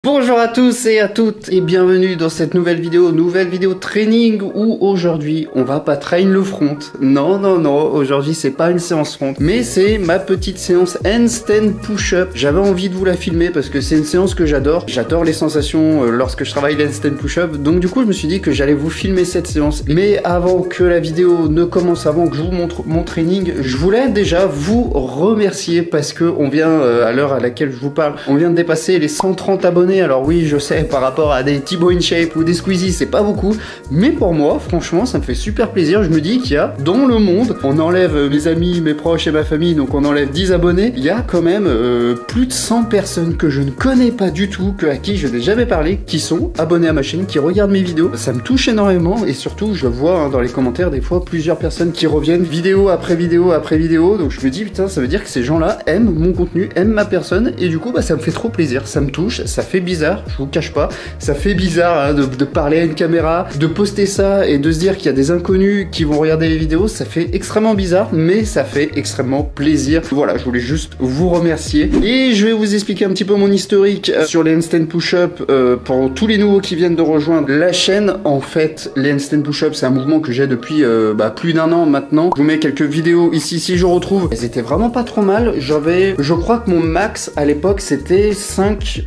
Bonjour à tous et à toutes et bienvenue dans cette nouvelle vidéo training où aujourd'hui on va pas train le front. Non, aujourd'hui c'est pas une séance front, mais c'est ma petite séance handstand push-up. J'avais envie de vous la filmer parce que c'est une séance que j'adore. J'adore les sensations lorsque je travaille l'handstand push-up, donc du coup je me suis dit que j'allais vous filmer cette séance. Mais avant que la vidéo ne commence, avant que je vous montre mon training, je voulais déjà vous remercier parce que on vient, à l'heure à laquelle je vous parle, on vient de dépasser les 130 abonnés. Alors oui, je sais, par rapport à des Thibaut InShape ou des Squeezie, c'est pas beaucoup, mais pour moi, franchement, ça me fait super plaisir. Je me dis qu'il y a, dans le monde, on enlève mes amis, mes proches et ma famille, donc on enlève 10 abonnés, il y a quand même plus de 100 personnes que je ne connais pas du tout, à qui je n'ai jamais parlé, qui sont abonnés à ma chaîne, qui regardent mes vidéos. Ça me touche énormément, et surtout, je vois dans les commentaires, des fois, plusieurs personnes qui reviennent vidéo après vidéo après vidéo, donc je me dis, putain, ça veut dire que ces gens-là aiment mon contenu, aiment ma personne, et du coup, bah, ça me fait trop plaisir, ça me touche, ça fait bizarre, je vous cache pas, ça fait bizarre hein, de parler à une caméra, de poster ça et de se dire qu'il y a des inconnus qui vont regarder les vidéos, ça fait extrêmement bizarre, mais ça fait extrêmement plaisir. Voilà, je voulais juste vous remercier et je vais vous expliquer un petit peu mon historique sur les handstand push-up pour tous les nouveaux qui viennent de rejoindre la chaîne. En fait, les handstand push-up, c'est un mouvement que j'ai depuis plus d'un an maintenant. Je vous mets quelques vidéos ici si je retrouve. Elles étaient vraiment pas trop mal. Je crois que mon max à l'époque c'était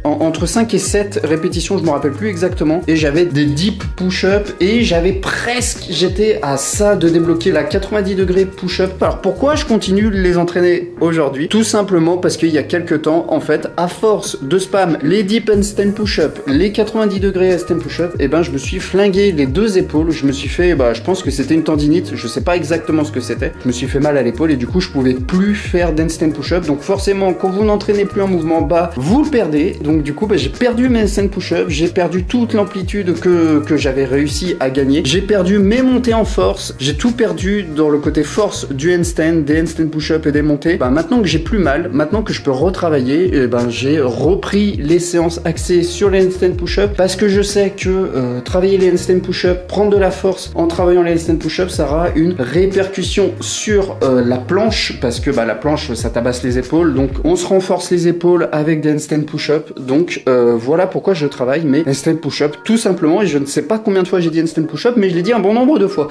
entre 5 et 7 répétitions, je me rappelle plus exactement, et j'avais des deep push-up et j'étais à ça de débloquer la 90 degrés push-up. Alors pourquoi je continue de les entraîner aujourd'hui? Tout simplement parce qu'il y a quelques temps, en fait, à force de spam les deep handstand push-up, les 90 degrés handstand push-up, et ben je me suis flingué les deux épaules. Je me suis fait, je pense que c'était une tendinite, je sais pas exactement ce que c'était. Je me suis fait mal à l'épaule et du coup je pouvais plus faire d'handstand push-up. Donc forcément, quand vous n'entraînez plus un mouvement bas, vous le perdez. Donc du coup, j'ai perdu mes handstand push-up, j'ai perdu toute l'amplitude que j'avais réussi à gagner, j'ai perdu mes montées en force, j'ai tout perdu dans le côté force du handstand, des handstand push-up et des montées. Maintenant que j'ai plus mal, maintenant que je peux retravailler, j'ai repris les séances axées sur les handstand push-up parce que je sais que travailler les handstand push-up, prendre de la force en travaillant les handstand push-up, ça aura une répercussion sur la planche parce que la planche ça tabasse les épaules, donc on se renforce les épaules avec des handstand push-up. Donc voilà pourquoi je travaille mes handstand push-up tout simplement, et je ne sais pas combien de fois j'ai dit handstand push-up, mais je l'ai dit un bon nombre de fois.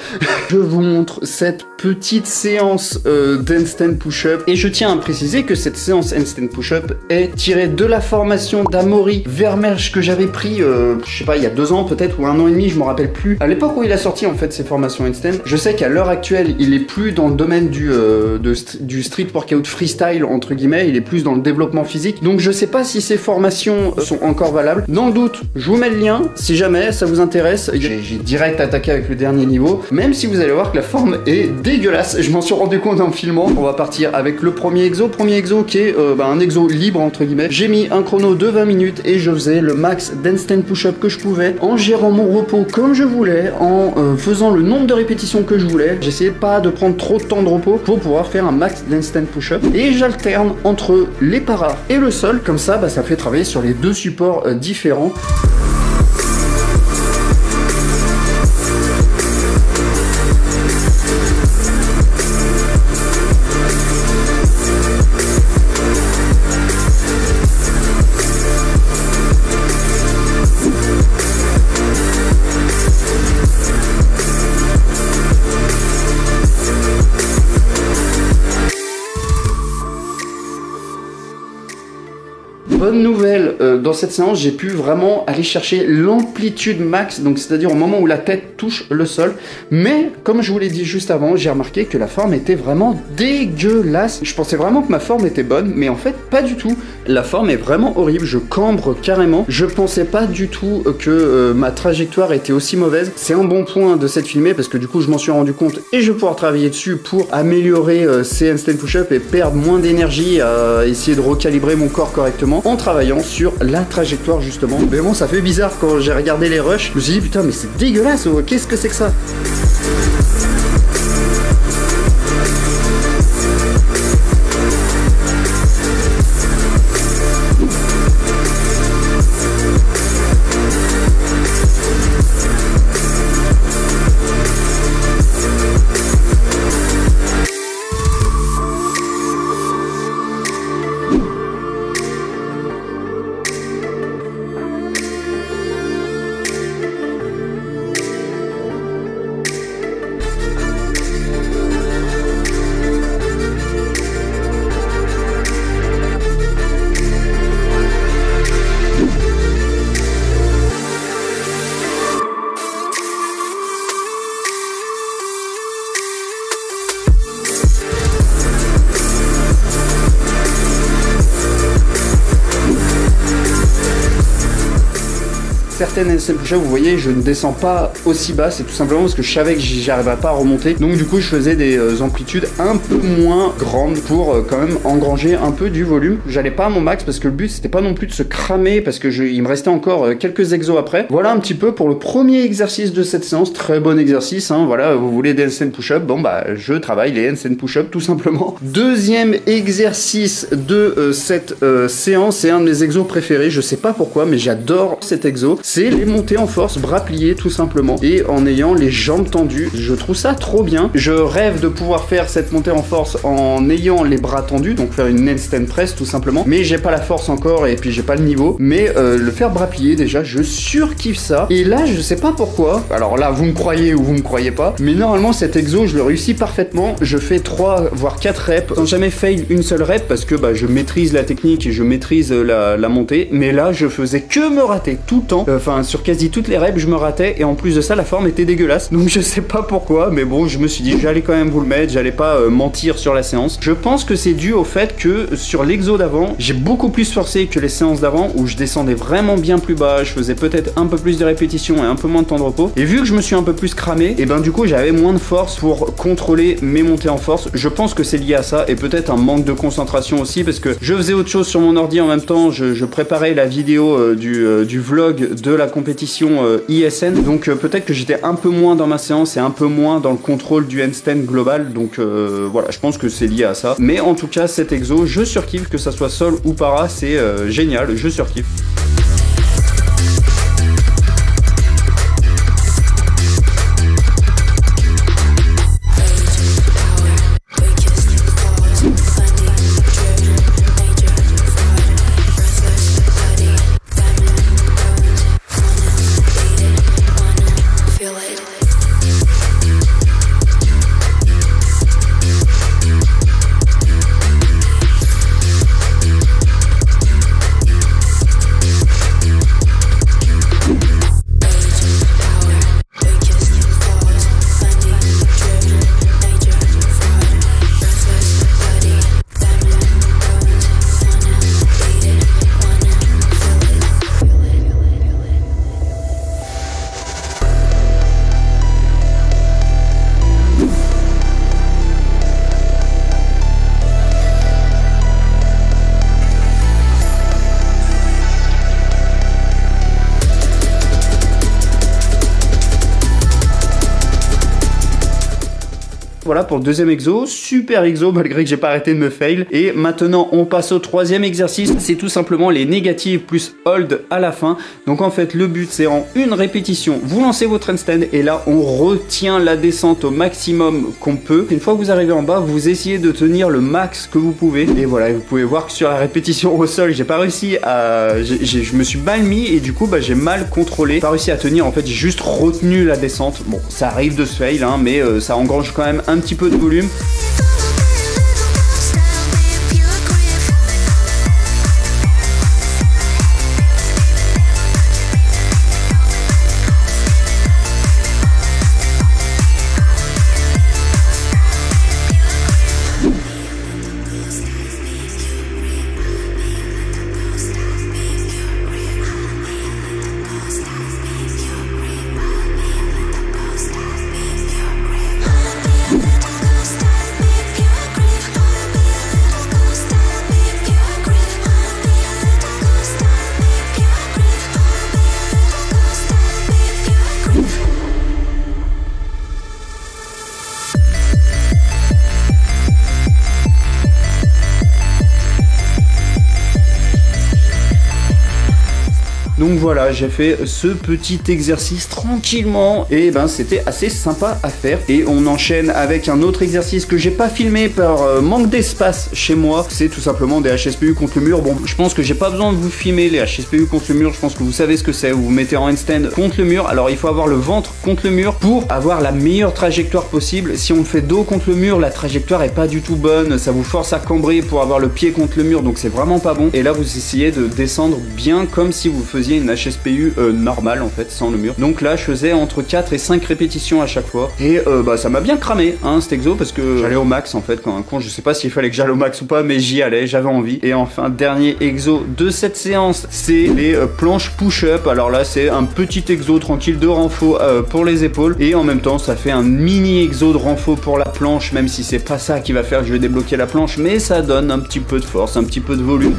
Je vous montre cette petite séance d'handstand push-up, et je tiens à préciser que cette séance handstand push-up est tirée de la formation d'Amaury Vermersch que j'avais pris, je sais pas, il y a 2 ans peut-être, ou 1 an et demi, je me rappelle plus. À l'époque où il a sorti en fait ses formations handstand, je sais qu'à l'heure actuelle, il est plus dans le domaine du street workout freestyle entre guillemets, il est plus dans le développement physique. Donc je sais pas si ces formations sont encore valables. Dans le doute, je vous mets le lien si jamais ça vous intéresse. J'ai direct attaqué avec le dernier niveau, même si vous allez voir que la forme est dégueulasse. Je m'en suis rendu compte en filmant. On va partir avec le premier exo qui est un exo libre entre guillemets. J'ai mis un chrono de 20 minutes et je faisais le max d'handstand push-up que je pouvais en gérant mon repos comme je voulais, en faisant le nombre de répétitions que je voulais. J'essayais pas de prendre trop de temps de repos pour pouvoir faire un max d'handstand push-up, et j'alterne entre les paras et le sol, comme ça ça fait travailler sur les deux supports différents. Bonne nouvelle, dans cette séance, j'ai pu vraiment aller chercher l'amplitude max, donc c'est-à-dire au moment où la tête touche le sol. Mais comme je vous l'ai dit juste avant, j'ai remarqué que la forme était vraiment dégueulasse. Je pensais vraiment que ma forme était bonne, mais en fait pas du tout. La forme est vraiment horrible, je cambre carrément. Je pensais pas du tout que ma trajectoire était aussi mauvaise. C'est un bon point de cette filmée parce que du coup je m'en suis rendu compte et je vais pouvoir travailler dessus pour améliorer ces handstand push-up et perdre moins d'énergie à essayer de recalibrer mon corps correctement en travaillant sur la trajectoire justement. Mais bon, ça fait bizarre quand j'ai regardé les rushs, je me suis dit putain mais c'est dégueulasse, qu'est-ce que c'est que ça? certaines handstand push-up, vous voyez, je ne descends pas aussi bas, c'est tout simplement parce que je savais que j'y arriverais pas à remonter. Donc du coup, je faisais des amplitudes un peu moins grandes pour quand même engranger un peu du volume. J'allais pas à mon max parce que le but c'était pas non plus de se cramer parce que il me restait encore quelques exos après. Voilà un petit peu pour le premier exercice de cette séance. Très bon exercice, hein. Voilà, vous voulez des handstand push-up, bon bah je travaille les handstand push-up tout simplement. Deuxième exercice de cette séance, c'est un de mes exos préférés, je sais pas pourquoi mais j'adore cet exo, c'est les montées en force, bras pliés tout simplement et en ayant les jambes tendues. Je trouve ça trop bien. Je rêve de pouvoir faire cette montée en force en ayant les bras tendus, donc faire une handstand press tout simplement, mais j'ai pas la force encore et puis j'ai pas le niveau, mais le faire bras pliés déjà, je surkiffe ça. Et là je sais pas pourquoi, alors là vous me croyez ou vous me croyez pas, mais normalement cet exo je le réussis parfaitement. Je fais 3 voire 4 reps sans jamais fail une seule rep parce que bah, je maîtrise la technique et je maîtrise la montée, mais là je faisais que me rater tout le temps, enfin sur quasi toutes les reps je me ratais et en plus de ça la forme était dégueulasse, donc je sais pas pourquoi, mais bon je me suis dit j'allais quand même vous le mettre, j'allais pas mentir sur la séance. Je pense que c'est dû au fait que sur l'exo d'avant j'ai beaucoup plus forcé que les séances d'avant où je descendais vraiment bien plus bas, je faisais peut-être un peu plus de répétitions et un peu moins de temps de repos, et vu que je me suis un peu plus cramé, et ben du coup j'avais moins de force pour contrôler mes montées en force. Je pense que c'est lié à ça et peut-être un manque de concentration aussi parce que je faisais autre chose sur mon ordi en même temps, je préparais la vidéo du vlog de la compétition ISN, donc peut-être que j'étais un peu moins dans ma séance et un peu moins dans le contrôle du handstand global, donc voilà, je pense que c'est lié à ça. Mais en tout cas cet exo je surkiffe, que ça soit sol ou para, c'est génial, je surkiffe. Voilà pour le deuxième exo, super exo malgré que j'ai pas arrêté de me fail. Et maintenant on passe au troisième exercice, c'est tout simplement les négatives plus hold à la fin. Donc en fait le but c'est en une répétition, vous lancez votre handstand et là on retient la descente au maximum qu'on peut. Une fois que vous arrivez en bas, vous essayez de tenir le max que vous pouvez. Et voilà, vous pouvez voir que sur la répétition au sol, j'ai pas réussi à... je me suis mal mis et du coup bah, j'ai mal contrôlé. Pas réussi à tenir, en fait j'ai juste retenu la descente. Bon, ça arrive de se fail hein, mais ça engrange quand même un petit peu de volume. Donc voilà, j'ai fait ce petit exercice tranquillement et ben c'était assez sympa à faire. Et on enchaîne avec un autre exercice que j'ai pas filmé par manque d'espace chez moi. C'est tout simplement des HSPU contre le mur. Bon, je pense que j'ai pas besoin de vous filmer les HSPU contre le mur. Je pense que vous savez ce que c'est. Vous vous mettez en handstand contre le mur. Alors il faut avoir le ventre contre le mur pour avoir la meilleure trajectoire possible. Si on le fait dos contre le mur, la trajectoire est pas du tout bonne. Ça vous force à cambrer pour avoir le pied contre le mur, donc c'est vraiment pas bon. Et là vous essayez de descendre bien comme si vous faisiez une une HSPU normale en fait, sans le mur. Donc là je faisais entre 4 et 5 répétitions à chaque fois. Et bah ça m'a bien cramé hein, cet exo, parce que j'allais au max en fait quand un con. Je sais pas s'il fallait que j'aille au max ou pas, mais j'y allais, j'avais envie. Et enfin dernier exo de cette séance, c'est les planches push-up. Alors là c'est un petit exo tranquille de renfo pour les épaules, et en même temps ça fait un mini exo de renfo pour la planche, même si c'est pas ça qui va faire que je vais débloquer la planche, mais ça donne un petit peu de force, un petit peu de volume.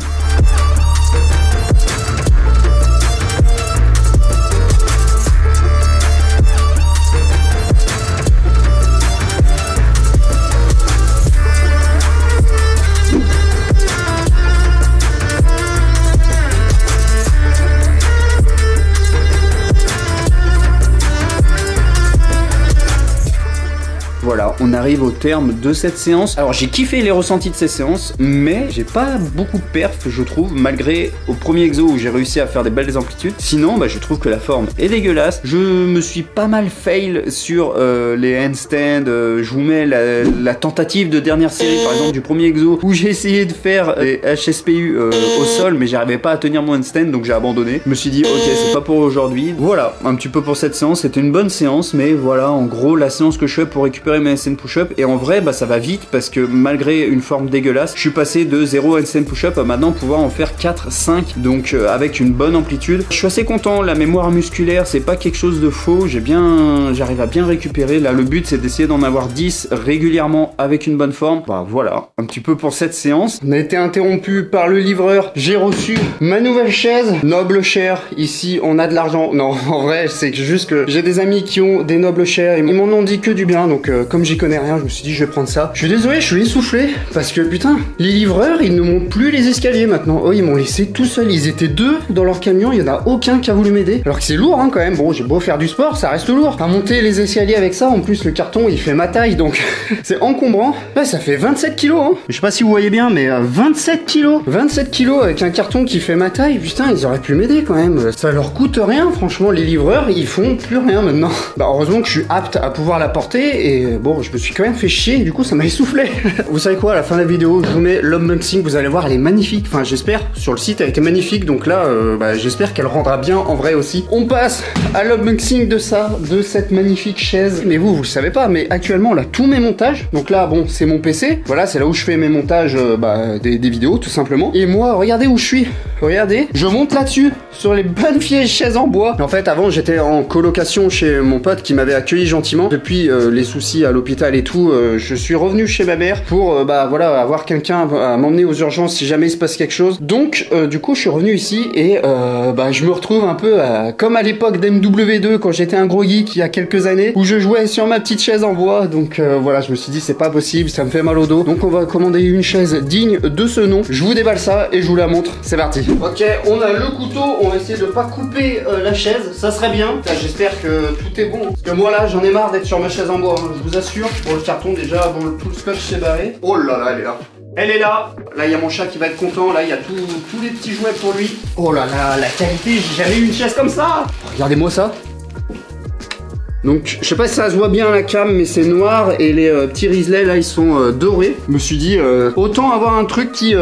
Voilà, on arrive au terme de cette séance. Alors j'ai kiffé les ressentis de ces séances, mais j'ai pas beaucoup de perf, je trouve, malgré au premier exo où j'ai réussi à faire des belles amplitudes. Sinon, bah, je trouve que la forme est dégueulasse. Je me suis pas mal fail sur les handstands. Je vous mets la tentative de dernière série, par exemple, du premier exo, où j'ai essayé de faire des HSPU au sol, mais j'arrivais pas à tenir mon handstand, donc j'ai abandonné. Je me suis dit, ok, c'est pas pour aujourd'hui. Voilà, un petit peu pour cette séance. C'était une bonne séance, mais voilà, en gros, la séance que je fais pour récupérer mes handstand push-up, et en vrai bah ça va vite parce que malgré une forme dégueulasse, je suis passé de 0 handstand push-up à maintenant pouvoir en faire 4, 5, donc avec une bonne amplitude. Je suis assez content, la mémoire musculaire c'est pas quelque chose de faux, j'arrive à bien récupérer. Là le but c'est d'essayer d'en avoir 10 régulièrement avec une bonne forme. Bah voilà, un petit peu pour cette séance. On a été interrompu par le livreur, j'ai reçu ma nouvelle chaise, Noble Chair. Ici on a de l'argent, non en vrai c'est juste que j'ai des amis qui ont des Noble Chair, ils m'en ont dit que du bien, donc comme j'y connais rien, je me suis dit je vais prendre ça. Je suis désolé, je suis essoufflé parce que putain, les livreurs ils ne montent plus les escaliers maintenant. Oh, ils m'ont laissé tout seul, ils étaient 2 dans leur camion, il y en a aucun qui a voulu m'aider. Alors que c'est lourd hein, quand même. Bon, j'ai beau faire du sport, ça reste lourd. À monter les escaliers avec ça, en plus le carton il fait ma taille, donc c'est encombrant. Ouais, ça fait 27 kilos hein. Je sais pas si vous voyez bien, mais 27 kilos. 27 kilos avec un carton qui fait ma taille, putain, ils auraient pu m'aider quand même. Ça leur coûte rien, franchement, les livreurs ils font plus rien maintenant. Bah heureusement que je suis apte à pouvoir la porter, et bon, je me suis quand même fait chier, du coup ça m'a essoufflé. Vous savez quoi, à la fin de la vidéo je vous mets l'unboxing, vous allez voir, elle est magnifique, enfin j'espère, sur le site elle était magnifique, donc là bah, j'espère qu'elle rendra bien en vrai aussi. On passe à l'unboxing de ça, de cette magnifique chaise. Mais vous le savez pas, mais actuellement là tous mes montages, donc là bon c'est mon PC, voilà c'est là où je fais mes montages des vidéos tout simplement, et moi regardez où je suis, regardez, je monte là-dessus, sur les bonnes vieilles chaises en bois. En fait avant j'étais en colocation chez mon pote qui m'avait accueilli gentiment, depuis les soucis à l'hôpital et tout, je suis revenu chez ma mère pour bah voilà avoir quelqu'un à m'emmener aux urgences si jamais il se passe quelque chose. Donc du coup je suis revenu ici, et bah je me retrouve un peu comme à l'époque d'MW2 quand j'étais un gros geek il y a quelques années, où je jouais sur ma petite chaise en bois. Donc voilà, je me suis dit c'est pas possible, ça me fait mal au dos, donc on va commander une chaise digne de ce nom. Je vous déballe ça et je vous la montre, c'est parti. Ok, on a le couteau, on va essayer de pas couper la chaise, ça serait bien. J'espère que tout est bon, parce que moi là j'en ai marre d'être sur ma chaise en bois, hein, je vous assure. Bon, le carton déjà, bon, tout le scotch s'est barré. Oh là là, elle est là. Elle est là. Là, il y a mon chat qui va être content. Là, il y a tous les petits jouets pour lui. Oh là là, la qualité, j'ai jamais eu une chaise comme ça. Regardez-moi ça. Donc, je sais pas si ça se voit bien à la cam, mais c'est noir, et les petits Risley là ils sont dorés. Je me suis dit autant avoir un truc qui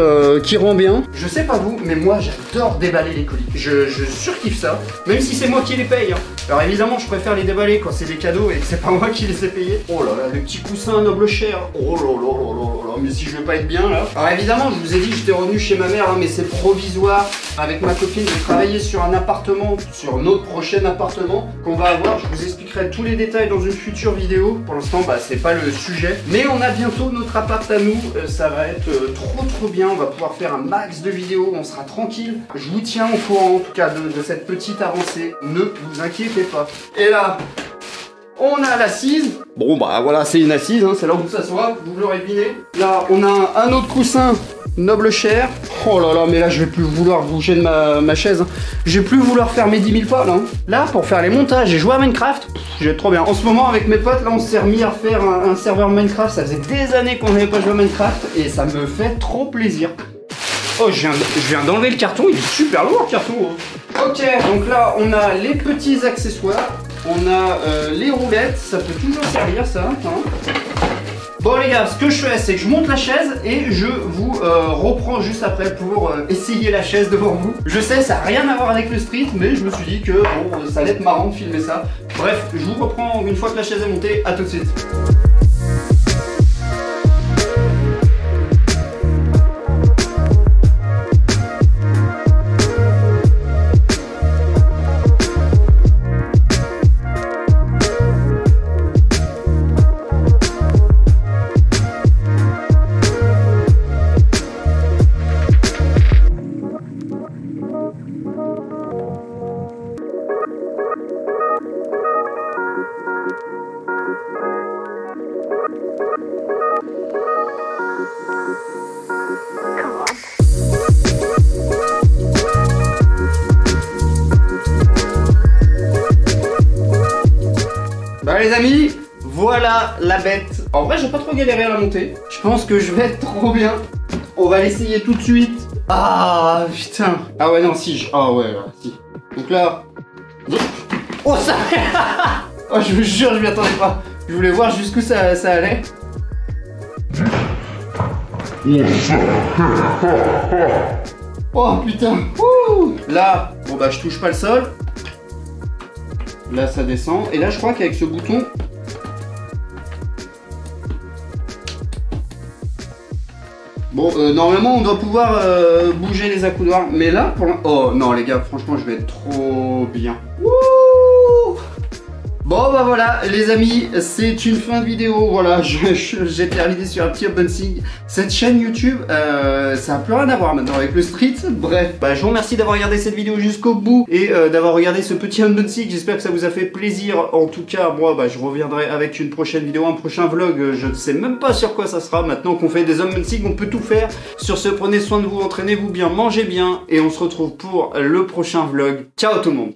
rend bien. Je sais pas vous, mais moi j'adore déballer les colis. Je surkiffe ça, même si c'est moi qui les paye. Hein. Alors évidemment, je préfère les déballer quand c'est des cadeaux et que c'est pas moi qui les ai payés. Oh là là, les petits coussins Noble Chair. Oh là là là là là, mais si je vais pas être bien là. Alors évidemment, je vous ai dit que j'étais revenu chez ma mère, hein, mais c'est provisoire. Avec ma copine, j'ai travaillé sur un appartement, sur notre prochain appartement qu'on va avoir. Je vous expliquerai tous les détails dans une future vidéo. Pour l'instant, bah, c'est pas le sujet. Mais on a bientôt notre appart à nous. Ça va être trop bien. On va pouvoir faire un max de vidéos. On sera tranquille. Je vous tiens au courant, en tout cas, de cette petite avancée. Ne vous inquiétez pas. Et là, on a l'assise. Bon, bah voilà, c'est une assise. Hein, c'est là où on s'assoit. Vous l'aurez deviné. Là, on a un autre coussin Noble Chair. Oh là là, mais là je vais plus vouloir bouger de ma chaise. Hein. Je vais plus vouloir faire mes 10 000 pas là. Hein. Là, pour faire les montages et jouer à Minecraft, j'ai trop bien. En ce moment, avec mes potes, là on s'est remis à faire un serveur Minecraft. Ça faisait des années qu'on n'avait pas joué à Minecraft et ça me fait trop plaisir. Oh, je viens d'enlever le carton, il est super lourd le carton. Hein. Ok, donc là on a les petits accessoires. On a les roulettes, ça peut toujours servir ça. Hein. Bon les gars, ce que je fais, c'est que je monte la chaise et je vous reprends juste après pour essayer la chaise devant vous. Je sais, ça n'a rien à voir avec le street, mais je me suis dit que bon, ça allait être marrant de filmer ça. Bref, je vous reprends une fois que la chaise est montée. À tout de suite. Bah les amis, voilà la bête. En vrai j'ai pas trop galéré à la monter. Je pense que je vais être trop bien. On va l'essayer tout de suite. Ah putain. Ah ouais non si. Ah ouais si. Donc là. Oh ça. Oh je vous jure je m'y attendais pas. Je voulais voir jusqu'où ça allait. Oh putain. Ouh. Là, bon bah je touche pas le sol. Là ça descend. Et là je crois qu'avec ce bouton. Bon normalement on doit pouvoir bouger les accoudoirs. Mais là pour l'instant. Oh non les gars franchement je vais être trop bien. Wouh. Bon bah voilà les amis, c'est une fin de vidéo, voilà, j'ai terminé sur un petit unboxing. Cette chaîne YouTube, ça a plus rien à voir maintenant avec le street, bref. Bah je vous remercie d'avoir regardé cette vidéo jusqu'au bout et d'avoir regardé ce petit unboxing, j'espère que ça vous a fait plaisir. En tout cas, moi bah, je reviendrai avec une prochaine vidéo, un prochain vlog, je ne sais même pas sur quoi ça sera. Maintenant qu'on fait des unboxings, on peut tout faire. Sur ce, prenez soin de vous, entraînez-vous bien, mangez bien et on se retrouve pour le prochain vlog. Ciao tout le monde.